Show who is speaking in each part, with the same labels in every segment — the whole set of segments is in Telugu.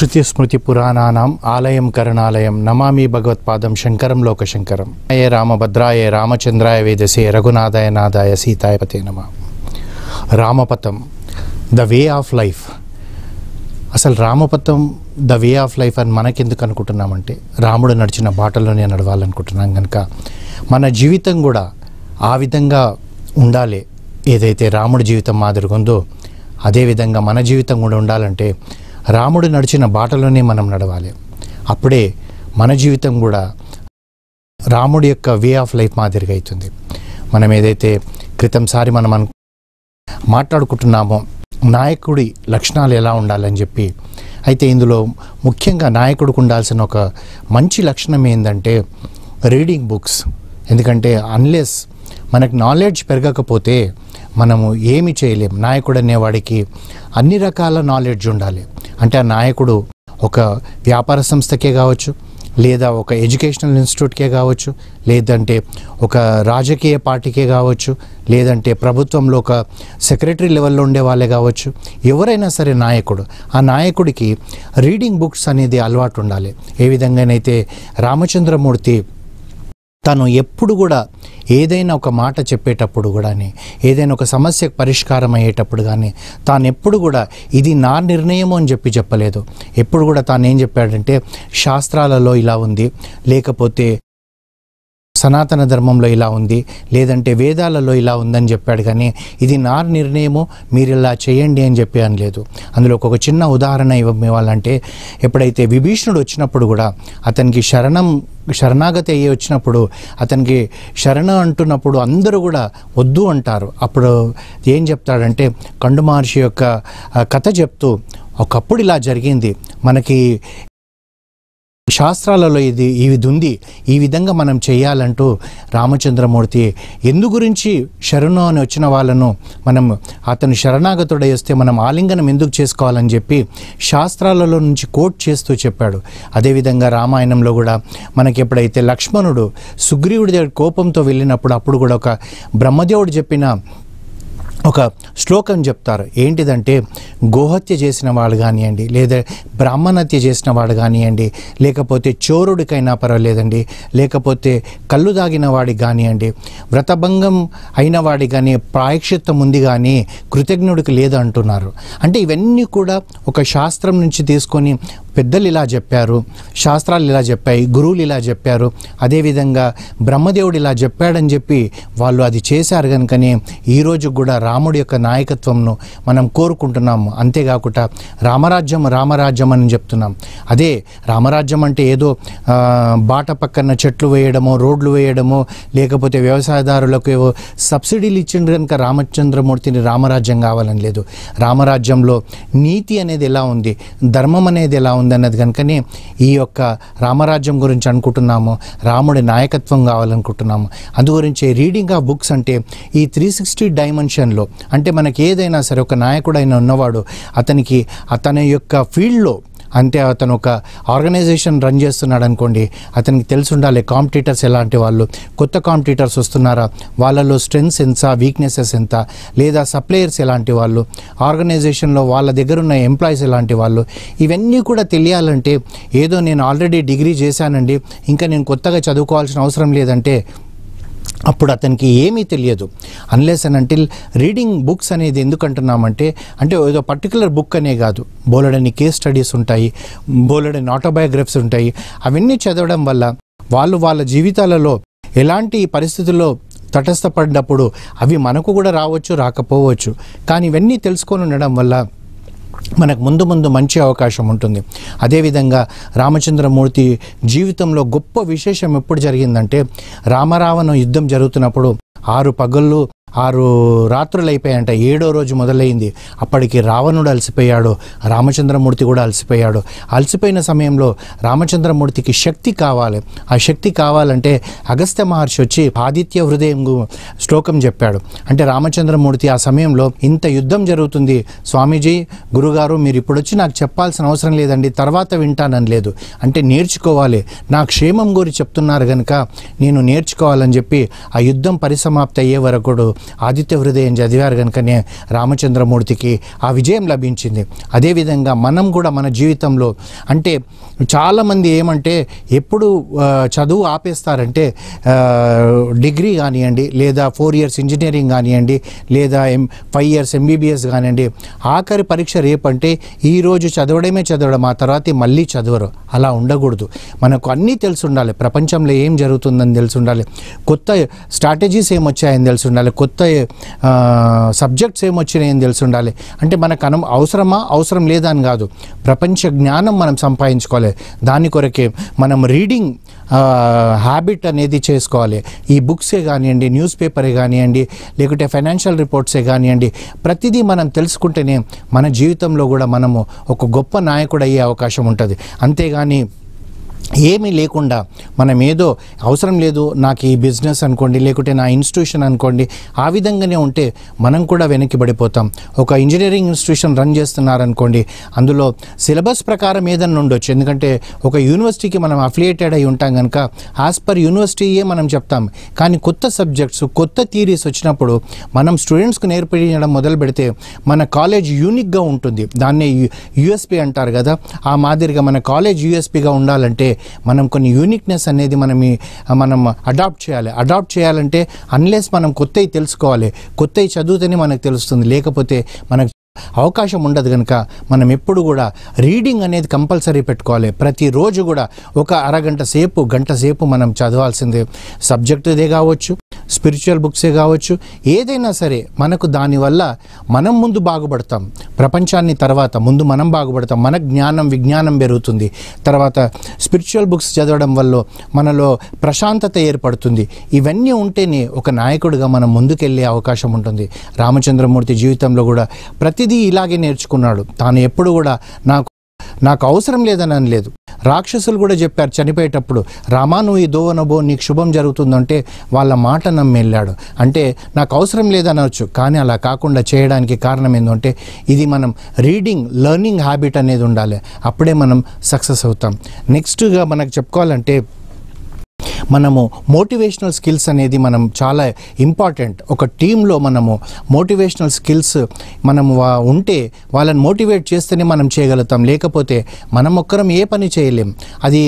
Speaker 1: శృతిస్మృతిపురాణానాం ఆలయం కరుణాలయం నమామి భగవత్పాదం శంకరం లోకశంకరం. ఏ రామభద్రాయ రామచంద్రాయ వేదసే రఘునాథాయ నాథాయ సీతాయపతే నమః. రామపథం, ద వే ఆఫ్ లైఫ్. అసలు రామపథం ద వే ఆఫ్ లైఫ్ అని మనకెందుకు అనుకుంటున్నామంటే, రాముడు నడిచిన బాటలోనే నడవాలనుకుంటున్నాం కనుక మన జీవితం కూడా ఆ విధంగా ఉండాలి. ఏదైతే రాముడి జీవితం మాదిరిగా ఉందో అదేవిధంగా మన జీవితం కూడా ఉండాలంటే రాముడు నడిచిన బాటలోనే మనం నడవాలి. అప్పుడే మన జీవితం కూడా రాముడి యొక్క వే ఆఫ్ లైఫ్ మాదిరిగా అవుతుంది. మనం ఏదైతే క్రితంసారి మనం మాట్లాడుకుంటున్నామో నాయకుడి లక్షణాలు ఎలా ఉండాలని చెప్పి, అయితే ఇందులో ముఖ్యంగా నాయకుడికి ఉండాల్సిన ఒక మంచి లక్షణం ఏంటంటే రీడింగ్ బుక్స్. ఎందుకంటే అన్లెస్ మనకు నాలెడ్జ్ పెరగకపోతే మనము ఏమి చేయలేం. నాయకుడు అనేవాడికి అన్ని రకాల నాలెడ్జ్ ఉండాలి. అంటే ఆ నాయకుడు ఒక వ్యాపార సంస్థకే కావచ్చు, లేదా ఒక ఎడ్యుకేషనల్ ఇన్స్టిట్యూట్కే కావచ్చు, లేదంటే ఒక రాజకీయ పార్టీకే కావచ్చు, లేదంటే ప్రభుత్వంలో ఒక సెక్రటరీ లెవెల్లో ఉండే వాళ్ళే కావచ్చు. ఎవరైనా సరే నాయకుడు, ఆ నాయకుడికి రీడింగ్ బుక్స్ అనేది అలవాటు ఉండాలి. ఏ విధంగానైతే రామచంద్రమూర్తి తను ఎప్పుడు కూడా ఏదైనా ఒక మాట చెప్పేటప్పుడు కానీ, ఏదైనా ఒక సమస్యకు పరిష్కారం అయ్యేటప్పుడు కానీ తాను ఎప్పుడు కూడా ఇది నా నిర్ణయము అని చెప్పలేదు. ఎప్పుడు కూడా తాను ఏం చెప్పాడంటే శాస్త్రాలలో ఇలా ఉంది, లేకపోతే సనాతన ధర్మంలో ఇలా ఉంది, లేదంటే వేదాలలో ఇలా ఉందని చెప్పాడు. కానీ ఇది నా నిర్ణయము, మీరు ఇలా చేయండి అని చెప్పి అనలేదు. అందులో ఒక చిన్న ఉదాహరణ ఇవ్వాలంటే, ఎప్పుడైతే విభీషణుడు వచ్చినప్పుడు కూడా అతనికి శరణాగతి అయ్యి వచ్చినప్పుడు అతనికి శరణ అంటున్నప్పుడు అందరూ కూడా వద్దు అంటారు. అప్పుడు ఏం చెప్తాడంటే కండు మహర్షి యొక్క కథ చెప్తూ, ఒకప్పుడు ఇలా జరిగింది, మనకి శాస్త్రాలలో ఇది ఉంది, ఈ విధంగా మనం చేయాలంటూ రామచంద్రమూర్తి ఎందు గురించి శరణు అని వచ్చిన వాళ్ళను మనం అతను శరణాగతుడై వస్తే మనం ఆలింగనం ఎందుకు చేసుకోవాలని చెప్పి శాస్త్రాలలో నుంచి కోట్ చేస్తూ చెప్పాడు. అదేవిధంగా రామాయణంలో కూడా మనకి ఎప్పుడైతే లక్ష్మణుడు సుగ్రీవుడి దగ్గర కోపంతో వెళ్ళినప్పుడు అప్పుడు కూడా ఒక బ్రహ్మదేవుడు చెప్పిన ఒక శ్లోకం చెప్తారు. ఏంటిదంటే, గోహత్య చేసిన వాడు కానివ్వండి, లేదా బ్రాహ్మణహత్య చేసిన వాడు కానివ్వండి, లేకపోతే చోరుడికైనా పర్వాలేదండి, లేకపోతే కళ్ళు దాగిన వాడికి కానివ్వండి, వ్రతభంగం అయిన వాడి కానీ ప్రాయశ్చిత్తం ఉంది కానీ కృతజ్ఞుడికి లేదు అంటున్నారు. అంటే ఇవన్నీ కూడా ఒక శాస్త్రం నుంచి తీసుకొని పెద్దలు ఇలా చెప్పారు, శాస్త్రాలు ఇలా చెప్పాయి, గురువులు ఇలా చెప్పారు, అదేవిధంగా బ్రహ్మదేవుడు ఇలా చెప్పాడని చెప్పి వాళ్ళు అది చేశారు. కనుకనే ఈరోజు కూడా రాముడి యొక్క నాయకత్వంను మనం కోరుకుంటున్నాము. అంతేకాకుండా రామరాజ్యం అని చెప్తున్నాం. అదే రామరాజ్యం అంటే ఏదో బాట పక్కన చెట్లు వేయడమో, రోడ్లు వేయడమో, లేకపోతే వ్యవసాయదారులకు ఏవో సబ్సిడీలు ఇచ్చిండ్రు కనుక రామచంద్రమూర్తిని రామరాజ్యం కావాలని లేదు. రామరాజ్యంలో నీతి అనేది ఎలా ఉంది, ధర్మం అనేది ఎలా ఉందన్నది కనుకనే ఈ యొక్క రామరాజ్యం గురించి అనుకుంటున్నాము, రాముడి నాయకత్వం కావాలనుకుంటున్నాము. అందు గురించి రీడింగ్ ఆఫ్ బుక్స్ అంటే ఈ 360 డైమెన్షన్లో, అంటే మనకి ఏదైనా సరే ఒక నాయకుడైన ఉన్నవాడు అతని యొక్క ఫీల్డ్లో, అంటే అతను ఒక ఆర్గనైజేషన్ రన్ చేస్తున్నాడు అనుకోండి, అతనికి తెలిసి ఉండాలి కాంపిటీటర్స్ ఎలాంటి వాళ్ళు, కొత్త కాంపిటీటర్స్ వస్తున్నారా, వాళ్ళలో స్ట్రెంగ్స్ ఎంత, వీక్నెసెస్ ఎంత, లేదా సప్లయర్స్ ఎలాంటి వాళ్ళు, ఆర్గనైజేషన్లో వాళ్ళ దగ్గర ఉన్న ఎంప్లాయీస్ ఎలాంటి వాళ్ళు, ఇవన్నీ కూడా తెలియాలంటే ఏదో నేను ఆల్రెడీ డిగ్రీ చేశానండి, ఇంకా నేను కొత్తగా చదువుకోవాల్సిన అవసరం లేదంటే అప్పుడు అతనికి ఏమీ తెలియదు. Unless and until reading books అనేది ఎందుకు అంటున్నామంటే, అంటే ఏదో పర్టికులర్ బుక్ అనే కాదు, బోలెడని కేస్ స్టడీస్ ఉంటాయి, బోలెడని ఆటోబయోగ్రఫీస్ ఉంటాయి. అవన్నీ చదవడం వల్ల వాళ్ళ జీవితాలలో ఎలాంటి పరిస్థితుల్లో తటస్థపడినప్పుడు అవి మనకు కూడా రావచ్చు, రాకపోవచ్చు. కానీ ఇవన్నీ తెలుసుకొని ఉండడం వల్ల మనకు ముందు మంచి అవకాశం ఉంటుంది. అదేవిధంగా రామచంద్రమూర్తి జీవితంలో గొప్ప విశేషం ఎప్పుడు జరిగిందంటే, రామరావణ యుద్ధం జరుగుతున్నప్పుడు 6 పగళ్ళు 6 రాత్రులు అయిపోయాయంట. 7వ రోజు మొదలైంది. అప్పటికి రావణుడు అలసిపోయాడు, రామచంద్రమూర్తి కూడా అలసిపోయాడు. అలసిపోయిన సమయంలో రామచంద్రమూర్తికి శక్తి కావాలి. ఆ శక్తి కావాలంటే అగస్త్య మహర్షి వచ్చి ఆదిత్య హృదయం శ్లోకం చెప్పాడు. అంటే రామచంద్రమూర్తి ఆ సమయంలో ఇంత యుద్ధం జరుగుతుంది, స్వామీజీ గురుగారు మీరు ఇప్పుడు వచ్చి నాకు చెప్పాల్సిన అవసరం లేదండి, తర్వాత వింటానని లేదు. అంటే నేర్చుకోవాలి, నా క్షేమం గురించి చెప్తున్నారు కనుక నేను నేర్చుకోవాలని చెప్పి ఆ యుద్ధం పరిసమాప్తి అయ్యే వరకు ఆదిత్య హృదయం చదివారు కనుకనే రామచంద్రమూర్తికి ఆ విజయం లభించింది. అదేవిధంగా మనం కూడా మన జీవితంలో అంటే చాలామంది ఏమంటే ఎప్పుడు చదువు ఆపేస్తారంటే డిగ్రీ కానివ్వండి, లేదా 4 years ఇంజనీరింగ్ కానివ్వండి, లేదా 5 years MBBS కానివ్వండి, ఆఖరి పరీక్ష రేపంటే ఈరోజు చదవడం, ఆ తర్వాత మళ్ళీ చదవరు. అలా ఉండకూడదు. మనకు అన్నీ తెలిసి ఉండాలి, ప్రపంచంలో ఏం జరుగుతుందని తెలిసి ఉండాలి, కొత్త స్ట్రాటజీస్ ఏమొచ్చాయని తెలిసి ఉండాలి, కొత్త సబ్జెక్ట్స్ ఏమొచ్చినాయని తెలిసి ఉండాలి. అంటే మనకు అవసరం లేదా అని కాదు, ప్రపంచ జ్ఞానం మనం సంపాదించుకోవాలి. దాని కొరకే మనం రీడింగ్ హ్యాబిట్ అనేది చేసుకోవాలి. ఈ బుక్సే కానివ్వండి, న్యూస్ పేపరే కానివ్వండి, లేకుంటే ఫైనాన్షియల్ రిపోర్ట్సే కానివ్వండి, ప్రతిదీ మనం తెలుసుకుంటేనే మన జీవితంలో కూడా మనము ఒక గొప్ప నాయకుడు అయ్యే అవకాశం ఉంటుంది. అంతేగాని ఏమీ లేకుండా మనం ఏదో అవసరం లేదు నాకు ఈ బిజినెస్ అనుకోండి, లేకుంటే నా ఇన్స్టిట్యూషన్ అనుకోండి, ఆ విధంగానే ఉంటే మనం కూడా వెనక్కి పడిపోతాం. ఒక ఇంజనీరింగ్ ఇన్స్టిట్యూషన్ రన్ చేస్తున్నారనుకోండి, అందులో సిలబస్ ప్రకారం ఏదన్నా ఉండొచ్చు. ఎందుకంటే ఒక యూనివర్సిటీకి మనం అఫిలియేటెడ్ అయి ఉంటాం కనుక యాజ్ పర్ యూనివర్సిటీయే మనం చెప్తాం. కానీ కొత్త సబ్జెక్ట్స్, కొత్త థియరీస్ వచ్చినప్పుడు మనం స్టూడెంట్స్కి నేర్పించడం మొదలు పెడితే మన కాలేజ్ యూనిక్గా ఉంటుంది. దాన్నే యూఎస్పీ అంటారు కదా, ఆ మాదిరిగా మన కాలేజ్ యూఎస్పీగా ఉండాలంటే మనం కొన్ని యూనిక్నెస్ అనేది మనం అడాప్ట్ చేయాలంటే అన్లెస్ మనం కొత్తవి తెలుసుకోవాలి, కొత్తవి చదివితేనే మనకు తెలుస్తుంది, లేకపోతే మనకు అవకాశం ఉండదు. కనుక మనం ఎప్పుడు కూడా రీడింగ్ అనేది కంపల్సరీ పెట్టుకోవాలి. ప్రతిరోజు కూడా ఒక గంట సేపు మనం చదవాల్సిందే. సబ్జెక్టుదే కావచ్చు, స్పిరిచువల్ బుక్సే కావచ్చు, ఏదైనా సరే మనకు దానివల్ల మనం ముందు బాగుపడతాం, ప్రపంచాన్ని తర్వాత ముందు మనం బాగుపడతాం, మన విజ్ఞానం పెరుగుతుంది. తర్వాత స్పిరిచువల్ బుక్స్ చదవడం వల్ల మనలో ప్రశాంతత ఏర్పడుతుంది. ఇవన్నీ ఉంటేనే ఒక నాయకుడిగా మనం ముందుకెళ్ళే అవకాశం ఉంటుంది. రామచంద్రమూర్తి జీవితంలో కూడా ప్రతిదీ ఇలాగే నేర్చుకున్నాడు. తాను ఎప్పుడు కూడా నాకు అవసరం లేదని అనలేదు. రాక్షసులు కూడా చెప్పారు చనిపోయేటప్పుడు, రామా నువ్వు ఈ దోవనబో నీకు శుభం జరుగుతుందంటే వాళ్ళ మాట నమ్మి వెళ్ళాడు. అంటే నాకు అవసరం లేదనవచ్చు, కానీ అలా కాకుండా చేయడానికి కారణం ఏంటంటే ఇది మనం లెర్నింగ్ హ్యాబిట్ అనేది ఉండాలి. అప్పుడే మనం సక్సెస్ అవుతాం. నెక్స్ట్గా మనకు చెప్పుకోవాలంటే మనము మోటివేషనల్ స్కిల్స్ అనేది మనం చాలా ఇంపార్టెంట్. ఒక టీంలో మనము మోటివేషనల్ స్కిల్స్ మనము ఉంటే వాళ్ళని మోటివేట్ చేస్తేనే మనం చేయగలుగుతాం. లేకపోతే మనం ఒక్కరం ఏ పని చేయలేం. అది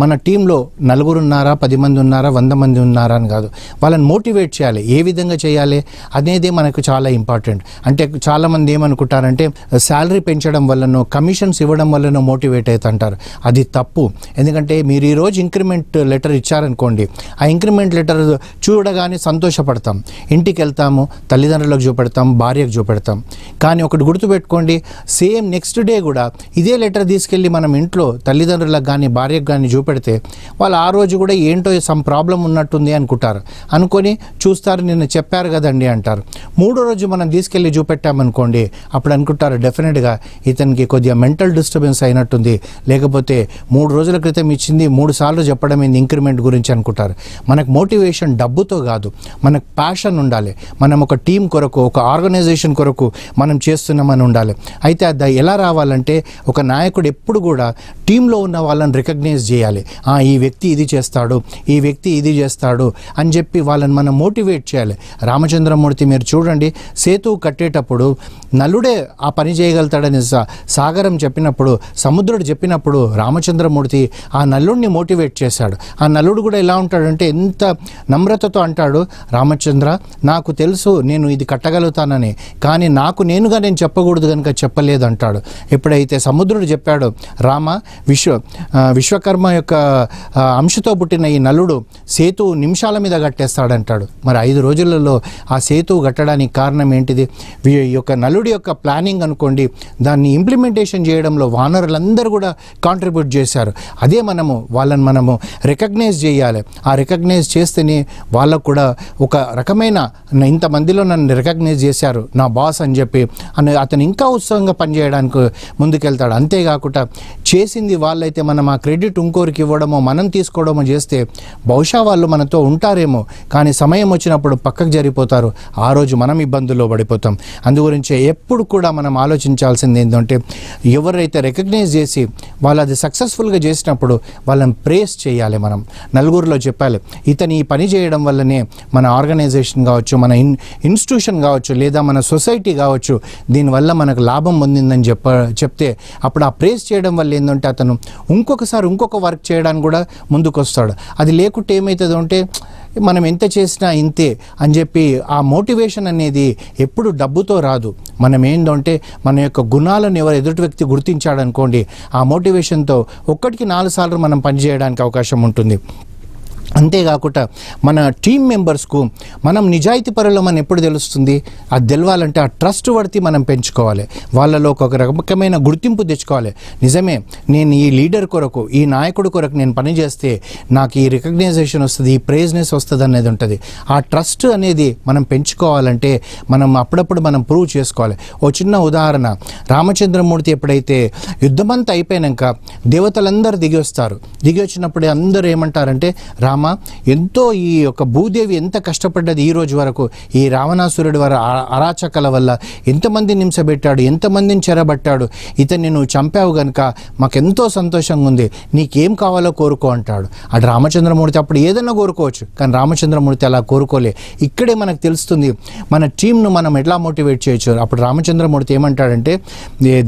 Speaker 1: మన టీంలో 9 ఉన్నారా, 10 మంది ఉన్నారా, 100 మంది ఉన్నారా అని కాదు, వాళ్ళని మోటివేట్ చేయాలి. ఏ విధంగా చేయాలి అనేది మనకు చాలా ఇంపార్టెంట్. అంటే చాలామంది ఏమనుకుంటారంటే శాలరీ పెంచడం వల్లనో, కమిషన్స్ ఇవ్వడం వల్లనో మోటివేట్ అవుతుంటారు. అది తప్పు. ఎందుకంటే మీరు ఈరోజు ఇంక్రిమెంట్ లెటర్ ఇచ్చారనుకోండి, ఆ ఇంక్రిమెంట్ లెటర్ చూడగానే సంతోషపడతాం, ఇంటికి వెళ్తాము, తల్లిదండ్రులకు చూపెడతాం, భార్యకు చూపెడతాం. కానీ ఒకటి గుర్తుపెట్టుకోండి, సేమ్ నెక్స్ట్ డే కూడా ఇదే లెటర్ తీసుకెళ్ళి మనం ఇంట్లో తల్లిదండ్రులకు కానీ భార్యకు కానీ చూపెడితే వాళ్ళు ఆ రోజు కూడా ఏంటో సమ్ ప్రాబ్లం ఉన్నట్టుంది అనుకొని చూస్తారు, నిన్న చెప్పారు కదండి అంటారు. 3వ రోజు మనం తీసుకెళ్ళి చూపెట్టామనుకోండి, అప్పుడు అనుకుంటారు డెఫినెట్గా ఇతనికి కొద్దిగా మెంటల్ డిస్టర్బెన్స్ అయినట్టుంది, లేకపోతే 3 రోజుల క్రితం ఇచ్చింది 3 సార్లు చెప్పడం ఏంది ఇంక్రిమెంట్ గురించి అనుకుంటారు. మనకు మోటివేషన్ డబ్బుతో కాదు, మనకు ప్యాషన్ ఉండాలి. మనం ఒక టీం కొరకు, ఒక ఆర్గనైజేషన్ కొరకు మనం చేస్తున్నామని ఉండాలి. అయితే అది ఎలా రావాలంటే ఒక నాయకుడు ఎప్పుడు కూడా టీంలో ఉన్న వాళ్ళని రికగ్నైజ్ చేయాలి. ఈ వ్యక్తి ఇది చేస్తాడు, ఈ వ్యక్తి ఇది చేస్తాడు అని చెప్పి వాళ్ళని మనం మోటివేట్ చేయాలి. రామచంద్రమూర్తి మీరు చూడండి, సేతువు కట్టేటప్పుడు నలుడే ఆ పని చేయగలుగుతాడని సాగరం చెప్పినప్పుడు, సముద్రుడు చెప్పినప్పుడు రామచంద్రమూర్తి ఆ నలుడిని మోటివేట్ చేశాడు. ఆ నలుడు కూడా ఎలా ఉంటాడంటే ఎంత నమ్రతతో అంటాడు, రామచంద్ర నాకు తెలుసు నేను ఇది కట్టగలుగుతానని, కానీ నేనుగా నేను చెప్పకూడదు కనుక చెప్పలేదు అంటాడు. ఎప్పుడైతే సముద్రుడు చెప్పాడో, రామ విశ్వకర్మ యొక్క అంశతో పుట్టిన ఈ నలుడు సేతువు నిమిషాల మీద కట్టేస్తాడంటాడు. మరి 5 రోజులలో ఆ సేతువు కట్టడానికి కారణం ఏంటిది? ఈ యొక్క నలుడి యొక్క ప్లానింగ్ అనుకోండి, దాన్ని ఇంప్లిమెంటేషన్ చేయడంలో వానరులందరూ కూడా కాంట్రిబ్యూట్ చేశారు. అదే వాళ్ళని మనము రికగ్నైజ్ చేయాలి. ఆ రికగ్నైజ్ చేస్తేనే వాళ్ళకు కూడా ఒక రకమైన ఇంతమందిలో నన్ను రికగ్నైజ్ చేశారు నా బాస్ అని చెప్పి అతను ఇంకా ఉత్సాహంగా పనిచేయడానికి ముందుకెళ్తాడు. అంతేకాకుండా చేసింది వాళ్ళైతే మనం ఆ క్రెడిట్ ఇంకోరికి ఇవ్వడమో మనం తీసుకోవడమో చేస్తే బహుశా వాళ్ళు మనతో ఉంటారేమో, కానీ సమయం వచ్చినప్పుడు పక్కకు జరిగిపోతారు. ఆ రోజు మనం ఇబ్బందుల్లో పడిపోతాం. అందుగురించే ఎప్పుడు కూడా మనం ఆలోచించాల్సింది ఏంటంటే, ఎవరైతే రికగ్నైజ్ చేసి వాళ్ళు అది సక్సెస్ఫుల్గా చేసినప్పుడు వాళ్ళని ప్రేస్ చేయాలి. మనం నలుగురిలో చెప్పాలి, ఇతను ఈ పని చేయడం వల్లనే మన ఆర్గనైజేషన్ కావచ్చు, మన ఇన్స్టిట్యూషన్ కావచ్చు, లేదా మన సొసైటీ కావచ్చు, దీనివల్ల మనకు లాభం పొందిందని చెప్తే అప్పుడు ఆ ప్రేస్ చేయడం వల్ల ఏంటంటే అతను ఇంకొకసారి ఇంకొక వర్క్ చేయడానికి కూడా ముందుకు వస్తాడు. అది లేకుంటే ఏమవుతుంది అంటే మనం ఎంత చేసినా ఇంతే అని చెప్పి ఆ మోటివేషన్ అనేది ఎప్పుడు డబ్బుతో రాదు. మనం ఏంటంటే మన యొక్క గుణాలను ఎవరు ఎదుటి వ్యక్తి గుర్తించాడనుకోండి, ఆ మోటివేషన్తో ఒక్కటికి 4 సార్లు మనం పనిచేయడానికి అవకాశం ఉంటుంది. అంతేకాకుండా మన టీం మెంబర్స్కు మనం నిజాయితీ పరులమని ఎప్పుడు తెలుస్తుంది? అది తెలవాలంటే ఆ ట్రస్ట్ వర్తి మనం పెంచుకోవాలి, వాళ్ళలో ఒక రకమైన గుర్తింపు తెచ్చుకోవాలి. నిజమే, నేను ఈ లీడర్ కొరకు, ఈ నాయకుడి కొరకు నేను పని చేస్తే నాకు ఈ రికగ్నైజేషన్ వస్తుంది, ఈ ప్రైజ్నెస్ వస్తుంది అనేది ఉంటుంది. ఆ ట్రస్ట్ అనేది మనం పెంచుకోవాలంటే మనం అప్పుడప్పుడు మనం ప్రూవ్ చేసుకోవాలి. ఓ చిన్న ఉదాహరణ, రామచంద్రమూర్తి ఎప్పుడైతే యుద్ధమంతా అయిపోయాక దేవతలందరూ దిగి వస్తారు. దిగి వచ్చినప్పుడు అందరూ ఏమంటారంటే, రామ ఎంతో ఈ యొక్క భూదేవి ఎంత కష్టపడ్డది ఈ రోజు వరకు, ఈ రావణాసురుడి వారి అరాచకాల వల్ల ఎంతమందిని హింసబెట్టాడు, ఎంతమందిని చెరబట్టాడు, ఇతన్ని నువ్వు చంపావు గనుక మాకెంతో సంతోషంగా ఉంది, నీకేం కావాలో కోరుకో అంటాడు. అటు రామచంద్రమూర్తి అప్పుడు ఏదైనా కోరుకోవచ్చు, కానీ రామచంద్రమూర్తి అలా కోరుకోలే. ఇక్కడే మనకు తెలుస్తుంది మన టీంను మనం ఎట్లా మోటివేట్ చేయొచ్చు. అప్పుడు రామచంద్రమూర్తి ఏమంటాడంటే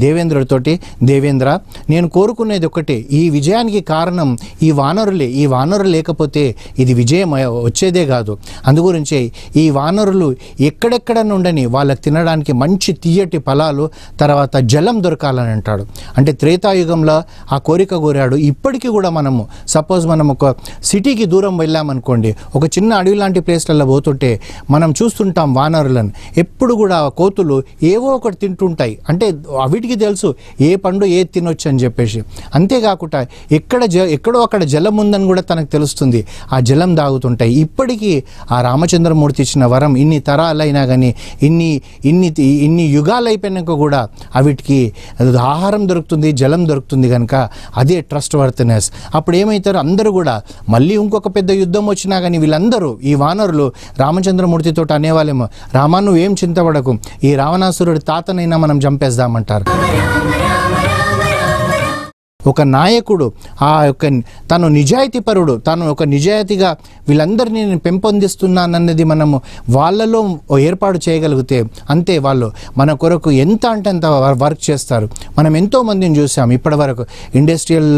Speaker 1: దేవేంద్రుడితోటి, దేవేంద్ర నేను కోరుకునేది ఒకటే, ఈ విజయానికి కారణం ఈ వానరులే, ఈ వానరులు లేకపోతే ఇది విజయం వచ్చేదే కాదు. అందుగురించే ఈ వానరులు ఎక్కడెక్కడ నుండని వాళ్ళకి తినడానికి మంచి తీయటి ఫలాలు, తర్వాత జలం దొరకాలని అంటాడు. అంటే త్రేతాయుగంలో ఆ కోరిక కోరాడు. ఇప్పటికీ కూడా మనము సపోజ్ మనం ఒక సిటీకి దూరం వెళ్ళామనుకోండి, ఒక చిన్న అడవి లాంటి ప్లేస్లలో పోతుంటే మనం చూస్తుంటాం వానరులను. ఎప్పుడు కూడా కోతులు ఏవో ఒకటి తింటుంటాయి. అంటే వీటికి తెలుసు ఏ పండు ఏది తినొచ్చు అని చెప్పేసి. అంతేకాకుండా ఎక్కడో అక్కడ జలం ఉందని కూడా తనకు తెలుస్తుంది, ఆ జలం తాగుతుంటాయి. ఇప్పటికీ ఆ రామచంద్రమూర్తి ఇచ్చిన వరం ఇన్ని తరాలైనా కానీ, ఇన్ని యుగాలు అయిపోయినాక కూడా వీటికి ఆహారం దొరుకుతుంది, జలం దొరుకుతుంది కనుక అదే ట్రస్ట్ వర్త్నెస్. అప్పుడు ఏమవుతారు, అందరూ కూడా మళ్ళీ ఇంకొక పెద్ద యుద్ధం వచ్చినా కానీ వీళ్ళందరూ ఈ వానరులు రామచంద్రమూర్తితో అనేవాళ్ళేమో, రామా నువ్వేం చింతపడకు, ఈ రావణాసురుడి తాతనైనా మనం చంపేద్దామంటారు. ఒక నాయకుడు ఆ యొక్క తను నిజాయితీపరుడు, తను ఒక నిజాయితీగా వీళ్ళందరినీ నేను పెంపొందిస్తున్నానన్నది మనము వాళ్ళలో ఏర్పాటు చేయగలిగితే అంతే, వాళ్ళు మన కొరకు ఎంత అంటే అంత వర్క్ చేస్తారు. మనం ఎంతో మందిని చూసాం ఇప్పటి వరకు. ఇండస్ట్రియల్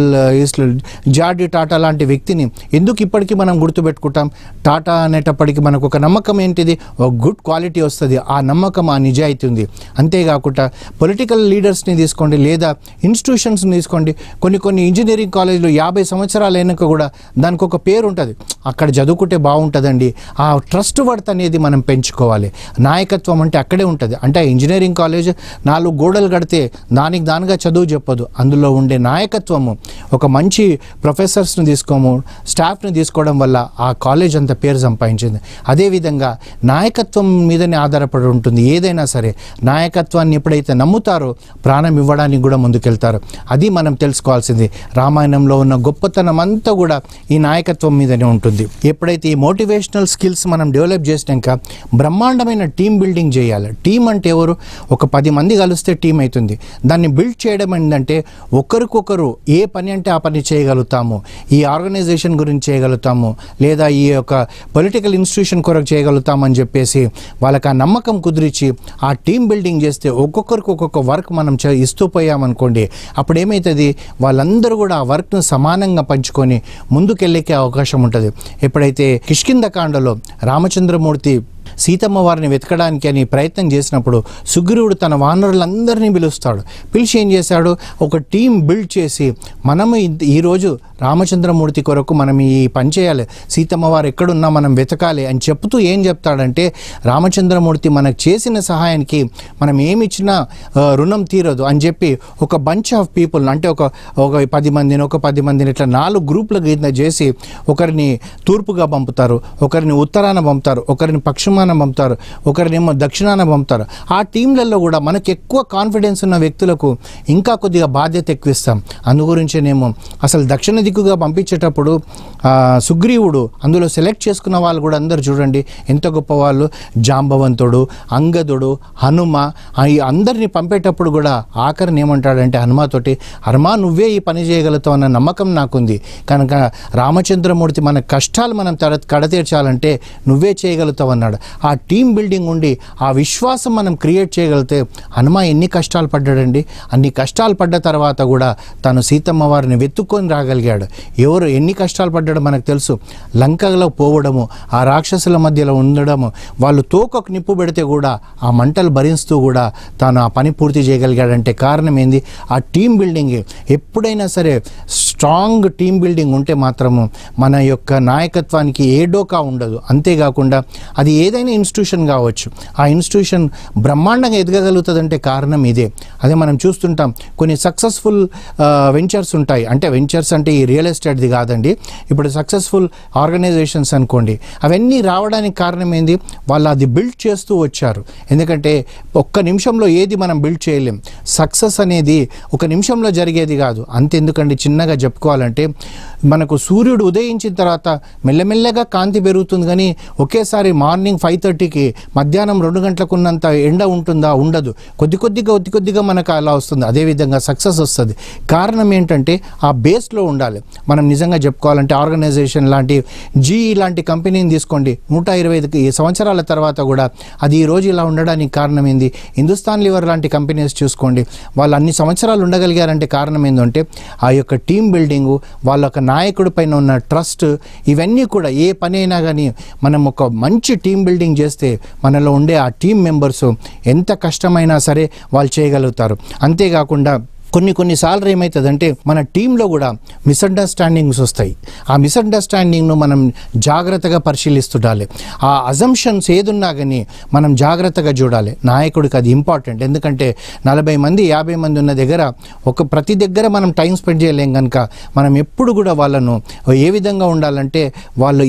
Speaker 1: జార్డి టాటా లాంటి వ్యక్తిని ఎందుకు ఇప్పటికీ మనం గుర్తుపెట్టుకుంటాం? టాటా అనేటప్పటికీ మనకు ఒక నమ్మకం ఏంటిది? ఒక గుడ్ క్వాలిటీ వస్తుంది, ఆ నమ్మకం, ఆ నిజాయితీ ఉంది. అంతేకాకుండా పొలిటికల్ లీడర్స్ని తీసుకోండి, లేదా ఇన్స్టిట్యూషన్స్ని తీసుకోండి. కొన్ని ఇంజనీరింగ్ కాలేజీలు 50 సంవత్సరాలు అయినాక కూడా దానికి ఒక పేరు ఉంటుంది, అక్కడ చదువుకుంటే బాగుంటుందండి. ఆ ట్రస్ట్ వర్త్ అనేది మనం పెంచుకోవాలి. నాయకత్వం అంటే అక్కడే ఉంటుంది. అంటే ఇంజనీరింగ్ కాలేజ్ 4 గోడలు కడితే దానిగా చదువు చెప్పదు, అందులో ఉండే నాయకత్వము. ఒక మంచి ప్రొఫెసర్స్ని తీసుకోము, స్టాఫ్ని తీసుకోవడం వల్ల ఆ కాలేజ్ అంత పేరు సంపాదించింది. అదేవిధంగా నాయకత్వం మీదనే ఆధారపడి ఉంటుంది ఏదైనా సరే. నాయకత్వాన్ని ఎప్పుడైతే నమ్ముతారో ప్రాణం ఇవ్వడానికి కూడా ముందుకెళ్తారు. అది మనం తెలుసుకోవాల్సింది. రామాయణంలో ఉన్న గొప్పతనం అంతా కూడా ఈ నాయకత్వం మీదనే ఉంటుంది. ఎప్పుడైతే ఈ మోటివేషనల్ స్కిల్స్ మనం డెవలప్ చేసినాక బ్రహ్మాండమైన టీం బిల్డింగ్ చేయాలి. టీం అంటే ఎవరు? ఒక 10 మంది కలిస్తే టీం అవుతుంది. దాన్ని బిల్డ్ చేయడం ఏంటంటే ఒకరికొకరు ఏ పని అంటే ఆ పని చేయగలుగుతాము, ఈ ఆర్గనైజేషన్ గురించి చేయగలుగుతాము, లేదా ఈ యొక్క పొలిటికల్ ఇన్స్టిట్యూషన్ కొరకు చేయగలుగుతాము అని చెప్పేసి వాళ్ళకి ఆ నమ్మకం కుదిరించి ఆ టీం బిల్డింగ్ చేస్తే ఒక్కొక్కరికి ఒక్కొక్క వర్క్ మనం ఇస్తూ పోయామనుకోండి, అప్పుడు ఏమవుతుంది, వాళ్ళందరూ కూడా ఆ వర్క్ను సమానంగా పంచుకొని ముందుకెళ్ళకే అవకాశం ఉంటుంది. ఎప్పుడైతే కిష్కింధకాండలో రామచంద్రమూర్తి సీతమ్మ వారిని వెతకడానికి అని ప్రయత్నం చేసినప్పుడు సుగ్రీవుడు తన వానరులందరినీ పిలుస్తాడు. పిలిచి ఏం చేశాడు, ఒక టీం బిల్డ్ చేసి మనము ఈరోజు రామచంద్రమూర్తి కొరకు మనం ఈ పని చేయాలి, సీతమ్మ వారు ఎక్కడున్నా మనం వెతకాలి అని చెప్తూ ఏం చెప్తాడంటే, రామచంద్రమూర్తి మనకు చేసిన సహాయానికి మనం ఏమిచ్చినా రుణం తీరదు అని చెప్పి ఒక బంచ్ ఆఫ్ పీపుల్, అంటే ఒక 10 మందిని ఇట్లా 4 గ్రూపుల కింద చేసి ఒకరిని తూర్పుగా పంపుతారు, ఒకరిని ఉత్తరాన పంపుతారు, ఒకరిని పశ్చిమాన ఉత్తరాన పంపుతారు, ఒకరినేమో దక్షిణాన పంపుతారు. ఆ టీంలలో కూడా మనకు ఎక్కువ కాన్ఫిడెన్స్ ఉన్న వ్యక్తులకు ఇంకా కొద్దిగా బాధ్యత ఎక్కువ ఇస్తాం. అందు గురించేనేమో అసలు దక్షిణ దిక్కుగా పంపించేటప్పుడు సుగ్రీవుడు అందులో సెలెక్ట్ చేసుకున్న వాళ్ళు కూడా అందరు చూడండి ఎంత గొప్ప వాళ్ళు. జాంబవంతుడు, అంగదుడు, హనుమ, ఈ అందరినీ పంపేటప్పుడు కూడా ఆఖరిని ఏమంటాడంటే హనుమతోటి, హనుమా నువ్వే ఈ పని చేయగలుగుతావు అన్న నమ్మకం నాకుంది కనుక రామచంద్రమూర్తి మన కష్టాలు మనం కడతీర్చాలంటే నువ్వే చేయగలుగుతావు అన్నాడు. ఆ టీం బిల్డింగ్ ఉండి ఆ విశ్వాసం మనం క్రియేట్ చేయగలిగితే హనుమ ఎన్ని కష్టాలు పడ్డాడండి. అన్ని కష్టాలు పడ్డ తర్వాత కూడా తను సీతమ్మ వారిని వెతుక్కొని రాగలిగాడు. ఎవరు ఎన్ని కష్టాలు పడ్డాడో మనకు తెలుసు. లంకలో పోవడము, ఆ రాక్షసుల మధ్యలో ఉండడము, వాళ్ళు తోకకు నిప్పు పెడితే కూడా ఆ మంటలు భరిస్తూ కూడా తాను ఆ పని పూర్తి చేయగలిగాడంటే కారణం ఏంది? ఆ టీం బిల్డింగ్. ఎప్పుడైనా సరే స్ట్రాంగ్ టీం బిల్డింగ్ ఉంటే మాత్రము మన యొక్క నాయకత్వానికి ఏ డోకా ఉండదు. అంతేకాకుండా అది ఏదైనా ఇన్స్టిట్యూషన్ కావచ్చు, ఆ ఇన్స్టిట్యూషన్ బ్రహ్మాండంగా ఎదగగలుగుతుందంటే కారణం ఇదే. అదే మనం చూస్తుంటాం కొన్ని సక్సెస్ఫుల్ వెంచర్స్ ఉంటాయి. అంటే వెంచర్స్ అంటే ఈ రియల్ ఎస్టేట్ది కాదండి, ఇప్పుడు సక్సెస్ఫుల్ ఆర్గనైజేషన్స్ అనుకోండి. అవన్నీ రావడానికి కారణం ఏంది? వాళ్ళు అది బిల్డ్ చేస్తూ వచ్చారు. ఎందుకంటే ఒక్క నిమిషంలో ఏది మనం బిల్డ్ చేయలేం. సక్సెస్ అనేది ఒక నిమిషంలో జరిగేది కాదు. అంతెందుకండి, చిన్నగా చెప్పుకోవాలంటే మనకు సూర్యుడు ఉదయించిన తర్వాత మెల్లమెల్లగా కాంతి పెరుగుతుంది, కానీ ఒకేసారి మార్నింగ్ 5:30కి మధ్యాహ్నం 2 గంటలకు ఉన్నంత ఎండ ఉంటుందా? ఉండదు. కొద్ది కొద్దిగా మనకు అలా వస్తుంది. అదేవిధంగా సక్సెస్ వస్తుంది. కారణం ఏంటంటే ఆ బేస్లో ఉండాలి. మనం నిజంగా చెప్పుకోవాలంటే ఆర్గనైజేషన్ లాంటి జీఈ లాంటి కంపెనీని తీసుకోండి, 125 సంవత్సరాల తర్వాత కూడా అది ఈరోజు ఇలా ఉండడానికి కారణం ఏంది? హిందుస్థాన్ లివర్ లాంటి కంపెనీస్ చూసుకోండి, వాళ్ళు అన్ని సంవత్సరాలు ఉండగలిగారంటే కారణం ఏంటంటే ఆ యొక్క టీం బిల్డింగు, వాళ్ళ యొక్క నాయకుడి పైన ఉన్న ట్రస్ట్, ఇవన్నీ కూడా ఏ పని అయినా కానీ మనం ఒక మంచి టీం బిల్డింగ్ చేస్తే మనలో ఉండే ఆ టీం మెంబర్స్ ఎంత కష్టమైనా సరే వాళ్ళు చేయగలుగుతారు. అంతేకాకుండా కొన్నిసార్లు ఏమవుతుందంటే మన టీంలో కూడా మిస్అండర్స్టాండింగ్స్ వస్తాయి. ఆ మిస్అండర్స్టాండింగ్ను మనం జాగ్రత్తగా పరిశీలిస్తుండాలి. ఆ అజంప్షన్స్ ఏదున్నా కానీ మనం జాగ్రత్తగా చూడాలి. నాయకుడికి అది ఇంపార్టెంట్. ఎందుకంటే 40 మంది 50 మంది ఉన్న దగ్గర ప్రతి దగ్గర మనం టైం స్పెండ్ చేయలేం కనుక మనం ఎప్పుడు కూడా వాళ్ళను ఏ విధంగా ఉండాలంటే వాళ్ళు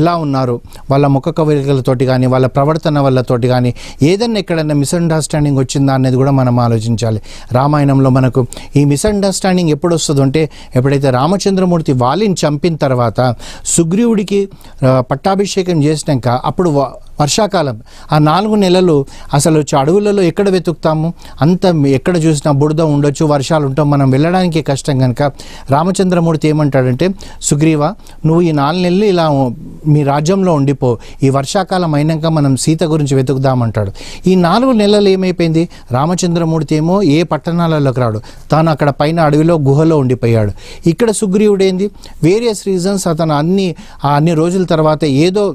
Speaker 1: ఎలా ఉన్నారు, వాళ్ళ ముఖ కవలికలతోటి కానీ వాళ్ళ ప్రవర్తన వాళ్ళతోటి కానీ ఏదన్నా ఎక్కడన్నా మిస్అండర్స్టాండింగ్ వచ్చిందా అనేది కూడా మనం ఆలోచించాలి. రామాయణంలో మనకు ఈ మిస్అండర్స్టాండింగ్ ఎప్పుడు వస్తుందంటే ఎప్పుడైతే రామచంద్రమూర్తి వాలిని చంపిన తర్వాత సుగ్రీవుడికి పట్టాభిషేకం చేసినాక అప్పుడు వర్షాకాలం, ఆ 4 నెలలు అసలు అడవులలో ఎక్కడ వెతుకుతాము? అంత ఎక్కడ చూసినా బురద ఉండొచ్చు, వర్షాలు ఉంటాం, మనం వెళ్ళడానికి కష్టం కనుక రామచంద్రమూర్తి ఏమంటాడంటే, సుగ్రీవ నువ్వు ఈ 4 నెలలు ఇలా మీ రాజ్యంలో ఉండిపో, ఈ వర్షాకాలం అయినాక మనం సీత గురించి వెతుకుదామంటాడు. ఈ 4 నెలలు ఏమైపోయింది? రామచంద్రమూర్తి ఏమో ఏ పట్టణాలలోకి రాడు, తాను అక్కడ పైన అడవిలో గుహలో ఉండిపోయాడు. ఇక్కడ సుగ్రీవుడేంది వేరియస్ రీజన్స్ అతను అన్ని రోజుల తర్వాత ఏదో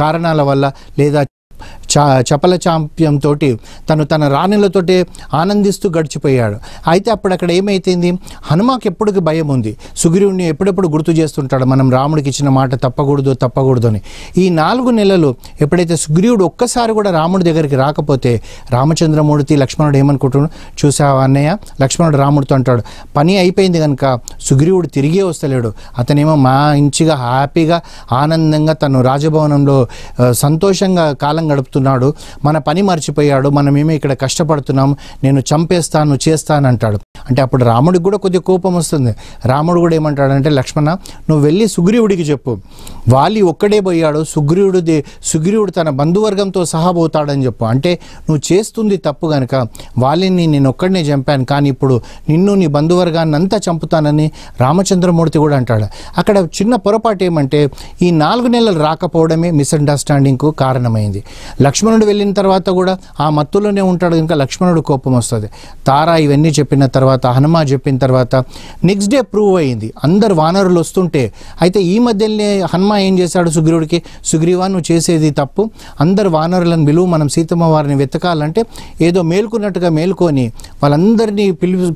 Speaker 1: కారణాల వల్ల లేదా చపల చాంప్యంతో తన రాణులతోటి ఆనందిస్తూ గడిచిపోయాడు. అయితే అప్పుడు అక్కడ ఏమైతుంది? హనుమాకి ఎప్పటికి భయం ఉంది. సుగ్రీవుడిని ఎప్పుడెప్పుడు గుర్తు చేస్తుంటాడు, మనం రాముడికి ఇచ్చిన మాట తప్పకూడదు అని. ఈ 4 నెలలు ఎప్పుడైతే సుగ్రీవుడు ఒక్కసారి కూడా రాముడి దగ్గరికి రాకపోతే రామచంద్రమూర్తి లక్ష్మణుడు ఏమనుకుంటున్నాడు? చూసావా అన్నయ్య, లక్ష్మణుడు రాముడితో అంటాడు, పని అయిపోయింది కనుక సుగ్రీవుడు తిరిగే వస్తలేడు, అతనేమో మంచిగా హ్యాపీగా ఆనందంగా తను రాజభవనంలో సంతోషంగా కాలం గడుపుతున్నాడు, మన పని మర్చిపోయాడు, మనమేమో ఇక్కడ కష్టపడుతున్నాము, నేను చంపేస్తాను చేస్తాను అంటాడు. అంటే అప్పుడు రాముడికి కూడా కొద్దిగా కోపం వస్తుంది. రాముడు కూడా ఏమంటాడంటే, లక్ష్మణ నువ్వు వెళ్ళి సుగ్రీవుడికి చెప్పు, వాలి ఒక్కడే పోయాడు, సుగ్రీవుడు తన బంధువర్గంతో సహా పోతాడని చెప్పు. అంటే నువ్వు చేస్తుంది తప్పు కనుక వాలిని నేను ఒక్కడనే చంపాను, కానీ ఇప్పుడు నిన్ను నీ బంధువర్గాన్ని అంతా చంపుతానని రామచంద్రమూర్తి కూడా అంటాడు. అక్కడ చిన్న పొరపాటు ఏమంటే ఈ 4 నెలలు రాకపోవడమే మిస్అండర్స్టాండింగ్కు కారణమైంది. లక్ష్మణుడు వెళ్ళిన తర్వాత కూడా ఆ మత్తులోనే ఉంటాడు కనుక లక్ష్మణుడు కోపం వస్తుంది. తారా ఇవన్నీ చెప్పిన తర్వాత, హనుమ చెప్పిన తర్వాత నెక్స్ట్ డే ప్రూవ్ అయింది. అందరు వానరులు వస్తుంటే, అయితే ఈ మధ్యలోనే హనుమ ఏం చేశాడు సుగ్రీవుడికి, సుగ్రీవా నువ్వు చేసేది తప్పు, అందరు వానరులను విలువ, మనం సీతమ్మ వారిని వెతకాలంటే ఏదో మేల్కొన్నట్టుగా మేల్కొని వాళ్ళందరినీ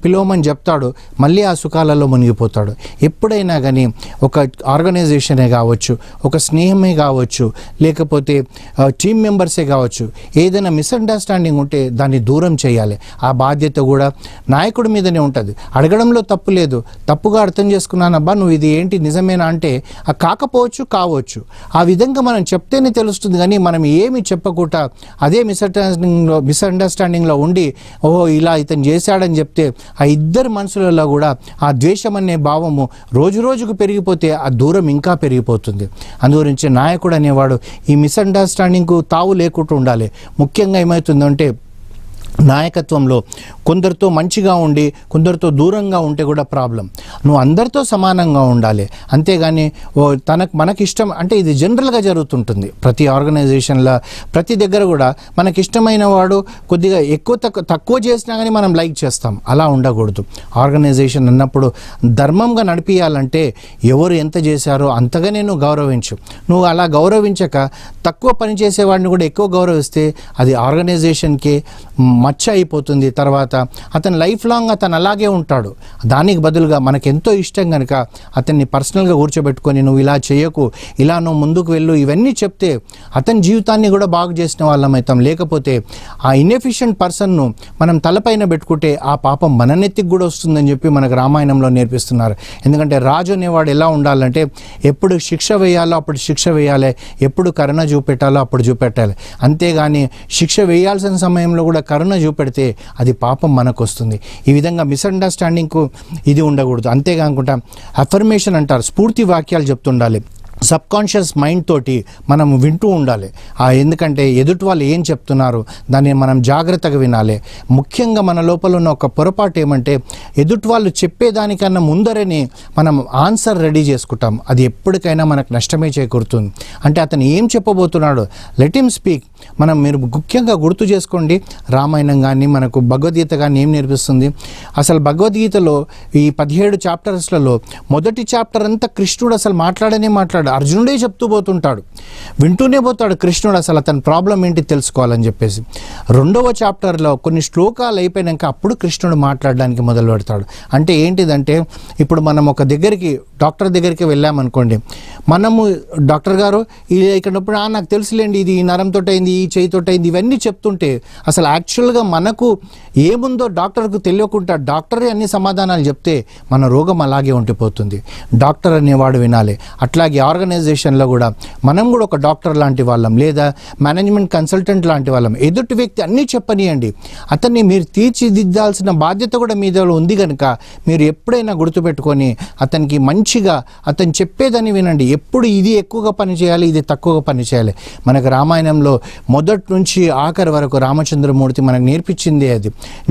Speaker 1: పిలవమని చెప్తాడు. మళ్ళీ ఆ సుఖాలలో మునిగిపోతాడు. ఎప్పుడైనా కానీ ఒక ఆర్గనైజేషనే కావచ్చు, ఒక స్నేహమే కావచ్చు, లేకపోతే టీం మెంబర్సే కావచ్చు, ఏదైనా మిస్అండర్స్టాండింగ్ ఉంటే దాన్ని దూరం చేయాలి. ఆ బాధ్యత కూడా నాయకుడి మీదనే ఉంటుంది. అడగడంలో తప్పు లేదు, తప్పుగా అర్థం చేసుకున్నానబ్బా నువ్వు ఇది ఏంటి నిజమేనా అంటే కాకపోవచ్చు కావచ్చు, ఆ విధంగా మనం చెప్తేనే తెలుస్తుంది. కానీ మనం ఏమి చెప్పకుండా అదే మిస్అండర్స్టాండింగ్లో ఉండి ఓహో ఇలా ఇతను చేశాడని చెప్తే ఆ ఇద్దరు మనుషులలో కూడా ఆ ద్వేషం అనే భావము రోజు రోజుకు పెరిగిపోతే ఆ దూరం ఇంకా పెరిగిపోతుంది. అందుగురించి నాయకుడు అనేవాడు ఈ మిస్అండర్స్టాండింగ్కు తావు లేకుండా ఉండాలి. ముఖ్యంగా ఏమవుతుందంటే నాయకత్వంలో కొందరితో మంచిగా ఉండి కొందరితో దూరంగా ఉంటే కూడా ప్రాబ్లం. నువ్వు అందరితో సమానంగా ఉండాలి, అంతేగాని మనకిష్టం అంటే ఇది జనరల్గా జరుగుతుంటుంది ప్రతి ఆర్గనైజేషన్లో, ప్రతి దగ్గర కూడా మనకిష్టమైన వాడు కొద్దిగా తక్కువ చేసినా కానీ మనం లైక్ చేస్తాం. అలా ఉండకూడదు. ఆర్గనైజేషన్ అన్నప్పుడు ధర్మంగా నడిపించాలంటే ఎవరు ఎంత చేశారో అంతగానే నువ్వు గౌరవించు. నువ్వు అలా గౌరవించక తక్కువ పని చేసేవాడిని కూడా ఎక్కువ గౌరవిస్తే అది ఆర్గనైజేషన్కి మచ్చ అయిపోతుంది. తర్వాత అతను లైఫ్ లాంగ్ అతను అలాగే ఉంటాడు. దానికి బదులుగా మనకెంతో ఇష్టం కనుక అతన్ని పర్సనల్గా కూర్చోబెట్టుకొని నువ్వు ఇలా చేయకు, ఇలా నువ్వు ముందుకు వెళ్ళు, ఇవన్నీ చెప్తే అతని జీవితాన్ని కూడా బాగు చేసిన వాళ్ళం అవుతాం. లేకపోతే ఆ ఇన్ఎఫిషియెంట్ పర్సన్ను మనం తలపైన పెట్టుకుంటే ఆ పాపం మన నెత్తికి కూడా వస్తుందని చెప్పి మనకు రామాయణంలో నేర్పిస్తున్నారు. ఎందుకంటే రాజు అనేవాడు ఎలా ఉండాలంటే ఎప్పుడు శిక్ష వేయాలో అప్పుడు శిక్ష వేయాలి, ఎప్పుడు కరుణ చూపెట్టాలో అప్పుడు చూపెట్టాలి. అంతేగాని శిక్ష వేయాల్సిన సమయంలో కూడా కరుణ చూపెడితే అది పాపం మనకు వస్తుంది. ఈ విధంగా మిస్అండర్స్టాండింగ్కు ఇది ఉండకూడదు. అంతేకాకుండా అఫర్మేషన్ అంటారు, స్ఫూర్తి వాక్యాలు చెప్తుండాలి. సబ్కాన్షియస్ మైండ్ తోటి మనం వింటూ ఉండాలి. ఎందుకంటే ఎదుటి వాళ్ళు ఏం చెప్తున్నారు దాన్ని మనం జాగ్రత్తగా వినాలి. ముఖ్యంగా మన లోపల ఉన్న ఒక పొరపాటు ఏమంటే ఎదుటి వాళ్ళు చెప్పేదానికన్నా ముందరనే మనం ఆన్సర్ రెడీ చేసుకుంటాం. అది ఎప్పటికైనా మనకు నష్టమే చేకూరుతుంది. అంటే అతను ఏం చెప్పబోతున్నాడు, లెట్ హిమ్ స్పీక్. మీరు ముఖ్యంగా గుర్తు చేసుకోండి, రామాయణం కానీ మనకు భగవద్గీత కానీ ఏం నేర్పిస్తుంది. అసలు భగవద్గీతలో ఈ 17 చాప్టర్స్లలో మొదటి చాప్టర్ అంతా కృష్ణుడు అసలు మాట్లాడు, అర్జునుడే చెప్తూ పోతుంటాడు, వింటూనే పోతాడు కృష్ణుడు అసలు అతని ప్రాబ్లం ఏంటి తెలుసుకోవాలని చెప్పేసి. రెండవ చాప్టర్లో కొన్ని శ్లోకాలు అయిపోయాక అప్పుడు కృష్ణుడు మాట్లాడడానికి మొదలు పెడతాడు. అంటే ఏంటిదంటే ఇప్పుడు మనం ఒక డాక్టర్ దగ్గరికి వెళ్ళామనుకోండి, మనము డాక్టర్ గారు ఇక్కడ నాకు తెలుసులేండి, ఇది ఈ నరంతో అయింది, ఈ చేయితో అయింది, ఇవన్నీ చెప్తుంటే అసలు యాక్చువల్గా మనకు ఏముందో డాక్టర్కు తెలియకుండా డాక్టరే అన్ని సమాధానాలు చెప్తే మన రోగం అలాగే ఉండిపోతుంది. డాక్టర్ అనేవాడు వినాలి. అట్లాగే ఆర్గనైజేషన్లో కూడా మనం కూడా ఒక డాక్టర్ లాంటి వాళ్ళం, లేదా మేనేజ్మెంట్ కన్సల్టెంట్ లాంటి వాళ్ళం. ఎదుటి వ్యక్తి అన్నీ చెప్పనియండి, అతన్ని మీరు తీర్చిదిద్దాల్సిన బాధ్యత కూడా మీద ఉంది కనుక మీరు ఎప్పుడైనా గుర్తుపెట్టుకొని అతనికి మంచిగా అతను చెప్పేదని వినండి. ఎప్పుడు ఇది ఎక్కువగా పని చేయాలి, ఇది తక్కువగా పని చేయాలి. మనకు రామాయణంలో మొదటి నుంచి ఆఖరి వరకు రామచంద్రమూర్తి మనకు నేర్పించింది అది.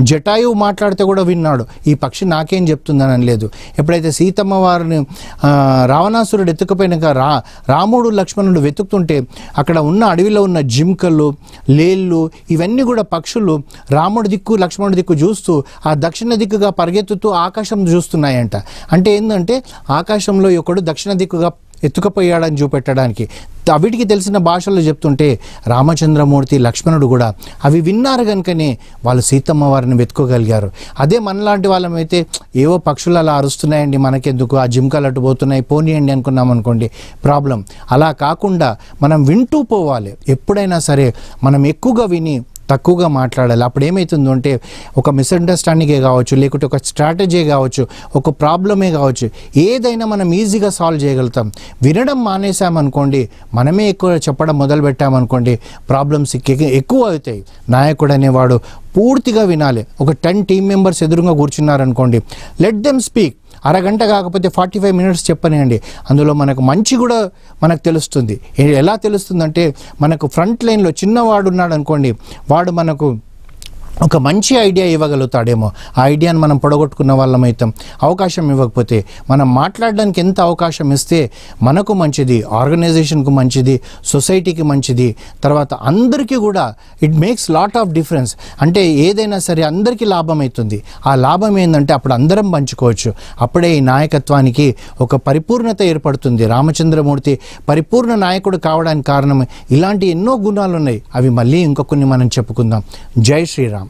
Speaker 1: జటాయువు మాట్లాడితే కూడా విన్నాడు, ఈ పక్షి నాకేం చెప్తుందని అనలేదు. ఎప్పుడైతే సీతమ్మ వారిని రావణాసురుడు ఎత్తుకుపోయినాక రాముడు లక్ష్మణుడు వెతుకుతుంటే అక్కడ ఉన్న అడవిలో ఉన్న జింకలు, లేళ్ళు, ఇవన్నీ కూడా పక్షులు రాముడి దిక్కు లక్ష్మణుడి దిక్కు చూస్తూ ఆ దక్షిణ దిక్కుగా పరిగెత్తుతూ ఆకాశం చూస్తున్నాయంట. అంటే ఏంటంటే ఆకాశంలో ఒకడు దక్షిణ దిక్కుగా ఎత్తుకుపోయాడని చూపెట్టడానికి వీటికి తెలిసిన భాషల్లో చెప్తుంటే రామచంద్రమూర్తి లక్ష్మణుడు కూడా అవి విన్నారు కనుకనే వాళ్ళు సీతమ్మ వారిని వెతుకోగలిగారు. అదే మనలాంటి వాళ్ళమైతే ఏవో పక్షులు అలా అరుస్తున్నాయండి, మనకెందుకు, ఆ జింకలు అటు పోతున్నాయి, పోనీయండి అనుకున్నాం అనుకోండి, ప్రాబ్లం. అలా కాకుండా మనం వింటూ పోవాలి. ఎప్పుడైనా సరే మనం ఎక్కువగా విని తక్కువగా మాట్లాడాలి. అప్పుడు ఏమవుతుందో అంటే ఒక మిస్అండర్స్టాండింగే కావచ్చు, లేకుంటే ఒక స్ట్రాటజీ కావచ్చు, ఒక ప్రాబ్లమే కావచ్చు, ఏదైనా మనం ఈజీగా సాల్వ్ చేయగలుగుతాం. వినడం మానేసామనుకోండి, మనమే ఎక్కువ చెప్పడం మొదలు పెట్టామనుకోండి, ప్రాబ్లమ్స్ ఎక్కువ అవుతాయి. నాయకుడు అనేవాడు పూర్తిగా వినాలి. ఒక 10 టీమ్ మెంబర్స్ ఎదురుగా కూర్చున్నారనుకోండి, లెట్ దెమ్ స్పీక్. అరగంట కాకపోతే 45 మినిట్స్ చెప్పనియండి. అందులో మనకు మంచి కూడా మనకు తెలుస్తుంది. ఎలా తెలుస్తుందంటే మనకు ఫ్రంట్ లైన్లో చిన్నవాడు ఉన్నాడు అనుకోండి, వాడు మనకు ఒక మంచి ఐడియా ఇవ్వగలుగుతాడేమో, ఆ ఐడియాను మనం పొడగొట్టుకున్న వాళ్ళం అవుతాం. అవకాశం ఇవ్వకపోతే మనం మాట్లాడడానికి ఎంత అవకాశం ఇస్తే మనకు మంచిది, ఆర్గనైజేషన్కు మంచిది, సొసైటీకి మంచిది, తర్వాత అందరికీ కూడా it makes lot of difference. అంటే ఏదైనా సరే అందరికీ లాభం అవుతుంది. ఆ లాభం ఏంటంటే అప్పుడు అందరం పంచుకోవచ్చు. అప్పుడే ఈ నాయకత్వానికి ఒక పరిపూర్ణత ఏర్పడుతుంది. రామచంద్రమూర్తి పరిపూర్ణ నాయకుడు కావడానికి కారణం ఇలాంటి ఎన్నో గుణాలు ఉన్నాయి. అవి మళ్ళీ ఇంకొన్ని మనం చెప్పుకుందాం. జై శ్రీరామ్.